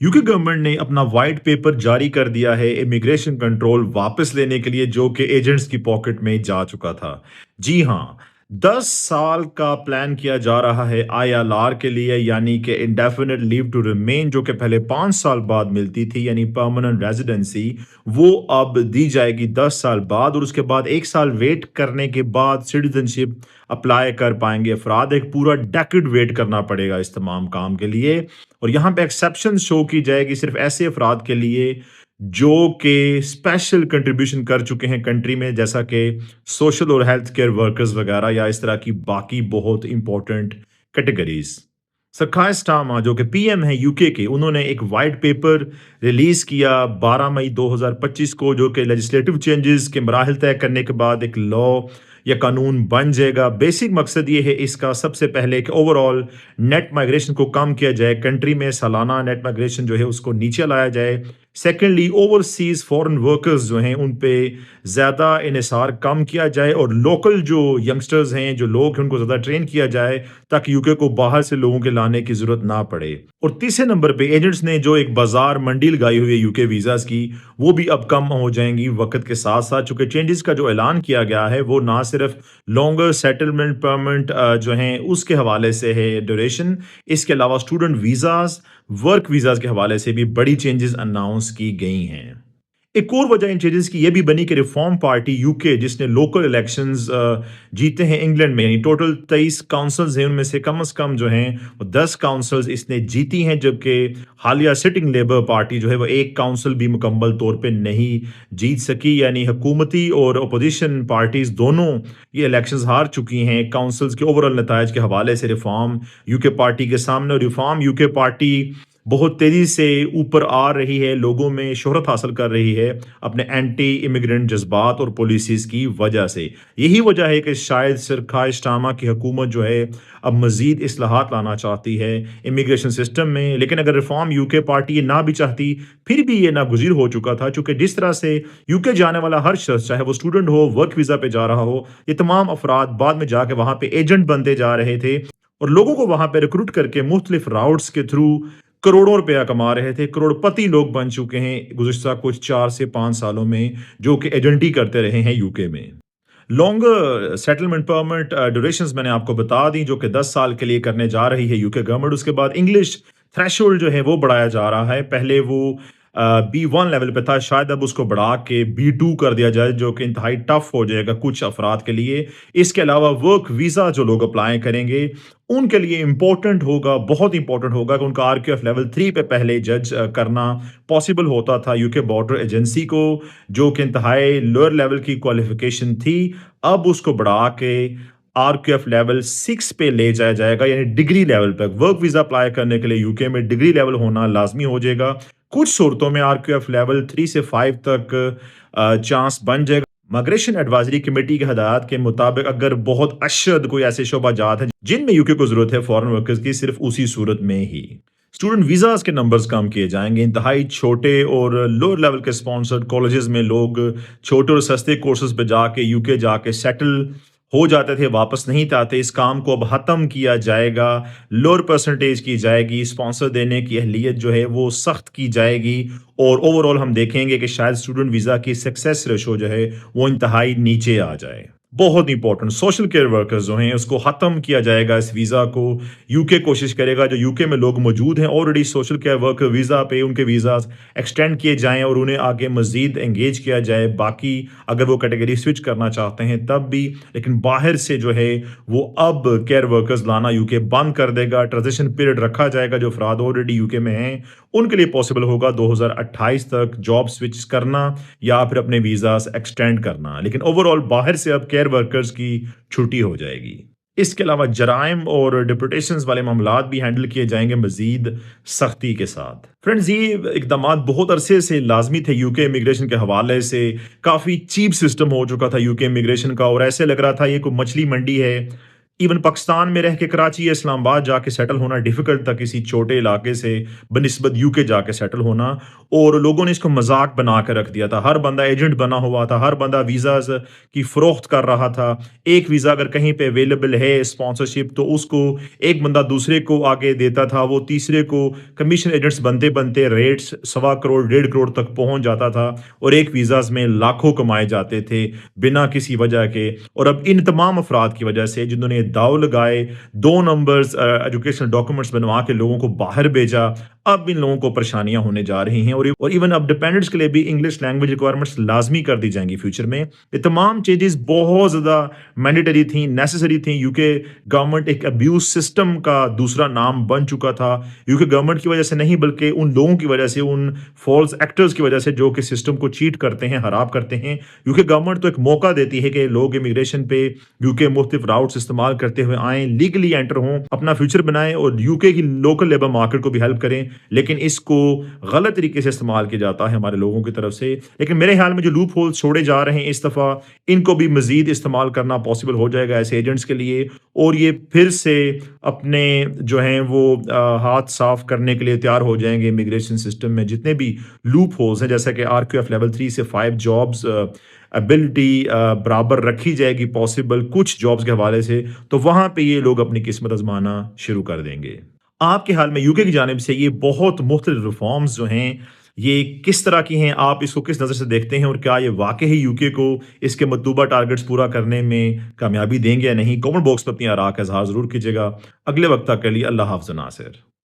UK government ने अपना white paper जारी कर दिया है इमिग्रेशन कंट्रोल वापस लेने के लिए जो कि एजेंट्स की पॉकेट में जा चुका था। जी हाँ, 10 साल का प्लान किया जा रहा है आईएलआर के लिए यानी कि इंडेफिनिट लीव टू रिमेन जो कि पहले 5 साल बाद मिलती थी यानी परमानेंट रेजिडेंसी वो अब दी जाएगी 10 साल बाद और उसके बाद 1 साल वेट करने के बाद सिटीजनशिप अप्लाई कर पाएंगे अफराद। एक पूरा डेकेड वेट करना पड़ेगा इस तमाम काम के लिए। और यहाँ पे एक्सेप्शन शो की जाएगी सिर्फ ऐसे अफराद के लिए जो कि स्पेशल कंट्रीब्यूशन कर चुके हैं कंट्री में, जैसा कि सोशल और हेल्थ केयर वर्कर्स वगैरह या इस तरह की बाकी बहुत इंपॉर्टेंट कैटेगरीज। सर स्टामा जो कि पीएम है यूके के, उन्होंने एक वाइट पेपर रिलीज किया 12 मई 2025 को जो कि लेजिस्लेटिव चेंजेस के मराहल तय करने के बाद एक लॉ या कानून बन जाएगा। बेसिक मकसद ये है इसका, सबसे पहले कि ओवरऑल नेट माइग्रेशन को कम किया जाए, कंट्री में सालाना नेट माइग्रेशन जो है उसको नीचे लाया जाए। सेकेंडली ओवरसीज फॉरेन वर्कर्स जो हैं उन पे ज़्यादा इन्हिसार कम किया जाए और लोकल जो यंगस्टर्स हैं, जो लोग हैं, उनको ज़्यादा ट्रेन किया जाए ताकि यूके को बाहर से लोगों के लाने की ज़रूरत ना पड़े। और तीसरे नंबर पे एजेंट्स ने जो एक बाजार मंडी लगाई हुई है यूके वीज़ाज़ की, वो भी अब कम हो जाएंगी वक्त के साथ साथ, चूंकि चेंजेस का जो ऐलान किया गया है वो ना सिर्फ लॉन्गर सेटलमेंट परमिट जो हैं उसके हवाले से है ड्यूरेशन, इसके अलावा स्टूडेंट वीज़ाज़, वर्क वीज़ाज़ के हवाले से भी बड़ी चेंजेस अनाउंस की गई हैं। एक और वजह इन चेंजेस की ये भी बनी कि रिफॉर्म पार्टी यूके जिसने लोकल इलेक्शंस जीते हैं इंग्लैंड में, यानी टोटल 23 काउंसिल्स हैं, उनमें से कम जो हैं वो 10 काउंसिल्स इसने जीती हैं, जबकि हालिया सिटिंग लेबर पार्टी जो है वो एक काउंसिल भी मुकम्मल तौर पे नहीं जीत सकी। यानी हुकूमती और अपोजिशन पार्टीज दोनों ये इलेक्शंस हार चुकी हैं। काउंसिल्स के ओवरऑल नतायज के हवाले से रिफॉर्म यूके पार्टी के सामने, और रिफॉर्म यूके पार्टी बहुत तेज़ी से ऊपर आ रही है, लोगों में शोहरत हासिल कर रही है अपने एंटी इमिग्रेंट जज्बात और पॉलिसीज़ की वजह से। यही वजह है कि शायद सरकार स्टामा की हुकूमत जो है अब मज़ीद इस्लाहात लाना चाहती है इमिग्रेशन सिस्टम में। लेकिन अगर रिफॉर्म यूके पार्टी ये ना भी चाहती, फिर भी ये नागुज़ीर हो चुका था, चूँकि जिस तरह से यूके जाने वाला हर शख्स, चाहे वो स्टूडेंट हो, वर्क वीज़ा पे जा रहा हो, ये तमाम अफराद बाद में जाके वहाँ पे एजेंट बनते जा रहे थे और लोगों को वहाँ पे रिक्रूट करके मुख्तलिफ राउट्स के थ्रू करोड़ों रुपया कमा रहे थे। करोड़पति लोग बन चुके हैं गुज़िश्ता कुछ 4 से 5 सालों में, जो कि एजेंटी करते रहे हैं यूके में। लॉन्गर सेटलमेंट परमिट ड्यूरेशंस मैंने आपको बता दी जो कि 10 साल के लिए करने जा रही है यूके गवर्नमेंट। उसके बाद इंग्लिश थ्रेशोल्ड जो है वो बढ़ाया जा रहा है। पहले वो बी1 लेवल पे था, शायद अब उसको बढ़ा के बी2 कर दिया जाए, जो कि इंतहाई टफ हो जाएगा कुछ अफराद के लिए। इसके अलावा वर्क वीज़ा जो लोग अप्लाई करेंगे उनके लिए इम्पोर्टेंट होगा, बहुत इंपॉर्टेंट होगा कि उनका आरक्यूएफ लेवल 3 पे पहले जज करना पॉसिबल होता था यूके बॉर्डर एजेंसी को, जो कि इंतहाई लोअर लेवल की क्वालिफिकेशन थी। अब उसको बढ़ा के आरक्यूएफ लेवल 6 पे ले जाया जाएगा, यानी डिग्री लेवल पर। वर्क वीज़ा अप्लाई करने के लिए यूके में डिग्री लेवल होना लाजमी हो जाएगा। कुछ सूरतों में आरक्यूएफ लेवल 3 से 5 तक चांस बन जाएगा। माइग्रेशन एडवाइजरी कमेटी के हदायत के मुताबिक अगर बहुत अशद कोई ऐसे शोबाजात हैं जिनमें यूके को जरूरत है फॉरेन वर्कर्स की, सिर्फ उसी सूरत में ही स्टूडेंट वीजास के नंबर्स कम किए जाएंगे। इंतहाई छोटे और लोअर लेवल के स्पॉन्सर्ड कॉलेजेस में लोग छोटे और सस्ते कोर्सेज पे जाके यूके जाके सेटल हो जाते थे, वापस नहीं आते। इस काम को अब खत्म किया जाएगा, लोअर परसेंटेज की जाएगी, स्पॉन्सर देने की अहलियत जो है वो सख्त की जाएगी और ओवरऑल हम देखेंगे कि शायद स्टूडेंट वीज़ा की सक्सेस रेशो जो है वो इंतहाई नीचे आ जाए। बहुत इंपॉर्टेंट सोशल केयर वर्कर्स जो हैं उसको ख़त्म किया जाएगा, इस वीज़ा को। यूके कोशिश करेगा जो यूके में लोग मौजूद हैं already social care worker visa पे, उनके वीज़ा एक्सटेंड किए जाएं और उन्हें आगे मज़ीद एंगेज किया जाए। बाकी अगर वो कैटेगरी स्विच करना चाहते हैं तब भी, लेकिन बाहर से जो है वो अब केयर वर्कर्स लाना यूके बंद कर देगा। ट्रांजिशन पीरियड रखा जाएगा, जो अफराद ऑलरेडी यूके में हैं उनके लिए पॉसिबल होगा 2028 तक जॉब स्विच करना या फिर अपने वीज़ास एक्सटेंड करना। लेकिन ओवरऑल बाहर से अब केयर वर्कर्स की छुट्टी हो जाएगी। इसके अलावा जराइम और डिपोटेशंस वाले मामलात भी हैंडल किए जाएंगे मजीद सख्ती के साथ। फ्रेंड्स, ये इकदाम बहुत अरसे से लाजमी थे यूके इमिग्रेशन के हवाले से। काफ़ी चीप सिस्टम हो चुका था यूके इमिग्रेशन का और ऐसे लग रहा था ये कोई मछली मंडी है, ایون پاکستان میں رہ کے کراچی یا اسلام آباد جا کے سیٹل ہونا ڈیفیکلٹ تھا کسی چھوٹے علاقے سے بنسبت یو کے جا کے سیٹل ہونا، اور لوگوں نے اس کو مذاق بنا کے رکھ دیا تھا، ہر بندہ ایجنٹ بنا ہوا تھا، ہر بندہ ویزاز کی فروخت کر رہا تھا، ایک ویزا اگر کہیں پہ اویلیبل ہے اسپانسرشپ تو اس کو ایک بندہ دوسرے کو آگے دیتا تھا، وہ تیسرے کو کمیشن ایجنٹس بنتے بنتے ریٹس 1.25 کروڑ 1.5 کروڑ تک پہنچ جاتا تھا، اور ایک ویزاز میں لاکھوں کمائے جاتے تھے بنا کسی وجہ کے۔ اور اب ان تمام افراد کی وجہ سے جنہوں نے داؤ لگائے، 2 نمبرز ایجوکیشنل ڈاکومنٹس بنوا کے لوگوں کو باہر بھیجا، اب ان لوگوں کو پریشانیاں ہونے جا رہی ہیں، اور ایون اب ڈپینڈنٹس کے لیے بھی انگلش لینگویج ریکوائرمنٹس لازمی کر دی جائیں گی فیوچر میں۔ یہ تمام چینجز بہت زیادہ مینڈیٹری تھیں، نیسسری تھیں۔ یو کے گورنمنٹ ایک ابیوز سسٹم کا دوسرا نام بن چکا تھا، یو کے گورنمنٹ کی وجہ سے نہیں بلکہ ان لوگوں کی وجہ سے، ان فالس ایکٹرز کی وجہ سے جو کہ سسٹم کو چیٹ کرتے ہیں، خراب کرتے ہیں۔ یو کے گورنمنٹ تو ایک موقع دیتی ہے کہ لوگ امیگریشن پہ یو کے مختلف راؤٹس استعمال کرتے ہوئے آئیں، لیگلی انٹر ہوں، اپنا فیوچر بنائیں اور یو کے کی لوکل لیبر مارکیٹ کو بھی ہیلپ کریں، لیکن اس کو غلط طریقے سے استعمال کیا جاتا ہے ہمارے لوگوں کی طرف سے۔ لیکن میرے خیال میں جو لوپ ہولز چھوڑے جا رہے ہیں اس دفعہ، ان کو بھی مزید استعمال کرنا پاسبل ہو جائے گا ایسے ایجنٹس کے لیے، اور یہ پھر سے اپنے جو ہیں وہ ہاتھ صاف کرنے کے لیے تیار ہو جائیں گے امیگریشن سسٹم میں جتنے بھی لوپ ہولز ہیں، جیسا کہ RQF لیول 3 سے 5 جابز ابلٹی برابر رکھی جائے گی پاسبل کچھ جابز کے حوالے سے، تو وہاں پہ یہ لوگ اپنی قسمت آزمانا شروع کر دیں گے۔ آپ کے حال میں یو کے کی جانب سے یہ بہت مختلف ریفارمز جو ہیں یہ کس طرح کی ہیں، آپ اس کو کس نظر سے دیکھتے ہیں، اور کیا یہ واقعی یو کے کو اس کے مطلوبہ ٹارگٹس پورا کرنے میں کامیابی دیں گے یا نہیں؟ کامنٹ باکس میں اپنی آراء کا اظہار ضرور کیجیے گا۔ اگلے وقت تک کے لیے اللہ حافظ ناصر۔